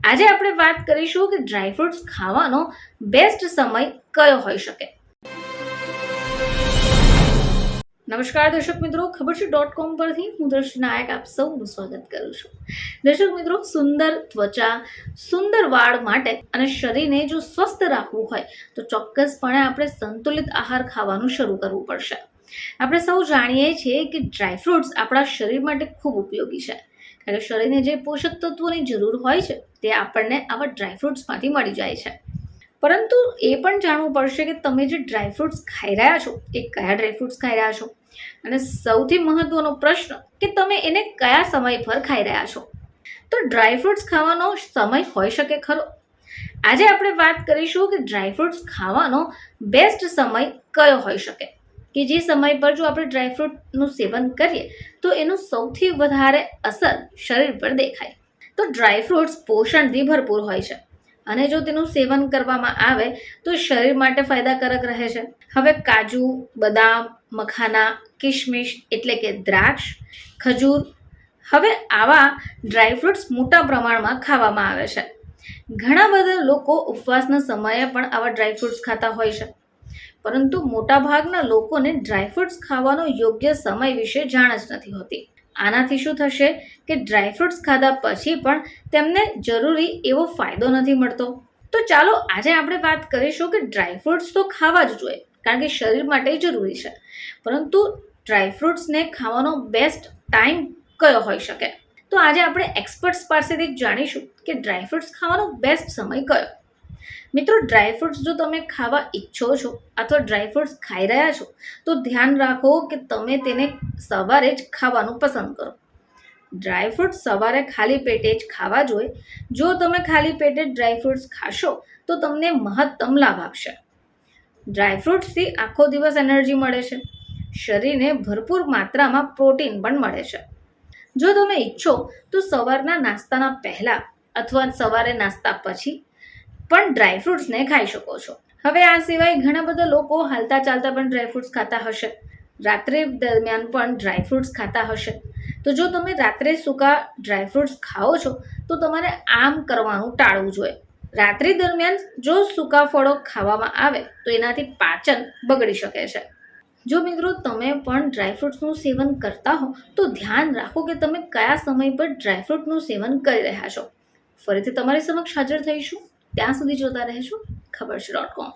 આજે આપણે વાત કરીશું કે ડ્રાયફ્રૂટ્સ ખાવાનો બેસ્ટ સમય કયો હોઈ શકે। નમસ્કાર દર્શક મિત્રો, ખબર છે .com પરથી હું દર્શના નાયક આપ સૌનું સ્વાગત કરું છું। દર્શક મિત્રો, સુંદર ત્વચા, સુંદર વાળ માટે અને શરીરને જો સ્વસ્થ રાખવું હોય તો ચોક્કસપણે આપણે સંતુલિત આહાર ખાવાનું શરૂ કરવું પડશે। આપણે સૌ જાણીએ છીએ કે ડ્રાયફ્રૂટ્સ આપણા શરીર માટે ખૂબ ઉપયોગી છે, કારણ કે શરીરને જે પોષક તત્વોની જરૂર હોય છે તે આપણને આવા ડ્રાયફ્રૂટ્સમાંથી મળી જાય છે। પરંતુ એ પણ જાણવું પડશે કે તમે જે ડ્રાયફ્રૂટ્સ ખાઈ રહ્યા છો એ કયા ડ્રાયફ્રૂટ્સ ખાઈ રહ્યા છો, અને સૌથી મહત્વનો પ્રશ્ન કે તમે એને કયા સમય પર ખાઈ રહ્યા છો। તો ડ્રાયફ્રૂટ્સ ખાવાનો સમય હોઈ શકે ખરો? આજે આપણે વાત કરીશું કે ડ્રાયફ્રૂટ્સ ખાવાનો બેસ્ટ સમય કયો હોઈ શકે, કે જે સમય પર જો આપણે ડ્રાયફ્રૂટનું સેવન કરીએ તો એનું સૌથી વધારે અસર શરીર પર દેખાય। તો ડ્રાયફ્રૂટ્સ પોષણથી ભરપૂર હોય છે અને જો તેનું સેવન કરવામાં આવે તો શરીર માટે ફાયદાકારક રહે છે। હવે કાજુ, બદામ, મખાના, કિશમિશ એટલે કે દ્રાક્ષ, ખજૂર, હવે આવા ડ્રાયફ્રૂટ્સ મોટા પ્રમાણમાં ખાવામાં આવે છે। ઘણા બધા લોકો ઉપવાસના સમયે પણ આવા ડ્રાયફ્રૂટ્સ ખાતા હોય છે, પરંતુ મોટાભાગના લોકોને ડ્રાયફ્રૂટ્સ ખાવાનો યોગ્ય સમય વિશે જાણ જ નથી હોતી। આનાથી શું થશે કે ડ્રાયફ્રૂટ્સ ખાધા પછી પણ તેમને જરૂરી એવો ફાયદો નથી મળતો। તો ચાલો આજે આપણે વાત કરીશું કે ડ્રાયફ્રૂટ્સ તો ખાવા જ જોઈએ, કારણ કે શરીર માટે જરૂરી છે, પરંતુ ડ્રાયફ્રૂટ્સને ખાવાનો બેસ્ટ ટાઈમ કયો હોઈ શકે। તો આજે આપણે એક્સપર્ટ્સ પાસેથી જાણીશું કે ડ્રાયફ્રૂટ્સ ખાવાનો બેસ્ટ સમય કયો। મિત્રો, ડ્રાયફ્રૂટ્સ જો તમે ખાવા ઈચ્છો છો અથવા ડ્રાયફ્રૂટ્સ ખાઈ રહ્યા છો તો ધ્યાન રાખો કે તમે તેને સવારે જ ખાવાનું પસંદ કરો। ડ્રાયફ્રૂટ્સ સવારે ખાલી પેટે જ ખાવા જોઈએ। જો તમે ખાલી પેટે ડ્રાયફ્રૂટ્સ ખાશો તો તમને મહત્તમ લાભ આપશે। ડ્રાયફ્રૂટ્સથી આખો દિવસ એનર્જી મળે છે, શરીરને ભરપૂર માત્રામાં પ્રોટીન પણ મળે છે। જો તમે ઈચ્છો તો સવારના નાસ્તાના પહેલાં અથવા સવારે નાસ્તા પછી પણ ડ્રાયફ્રૂટ્સને ખાઈ શકો છો। હવે આ સિવાય ઘણા બધા લોકો હાલતા ચાલતા પણ ડ્રાયફ્રૂટ્સ ખાતા હશે, રાત્રે દરમિયાન પણ ડ્રાયફ્રૂટ્સ ખાતા હશે। તો જો તમે રાત્રે સૂકા ડ્રાયફ્રૂટ્સ ખાઓ છો તો તમારે આમ કરવાનું ટાળવું જોઈએ। રાત્રિ દરમિયાન જો સૂકા ફળો ખાવામાં આવે તો એનાથી પાચન બગડી શકે છે। જો મિત્રો તમે પણ ડ્રાયફ્રૂટ્સનું સેવન કરતા હો તો ધ્યાન રાખો કે તમે કયા સમય પર ડ્રાયફ્રૂટનું સેવન કરી રહ્યા છો। ફરીથી તમારી સમક્ષ હાજર થઈશું, ત્યાં સુધી જોતા રહેજો ખબર છે .com।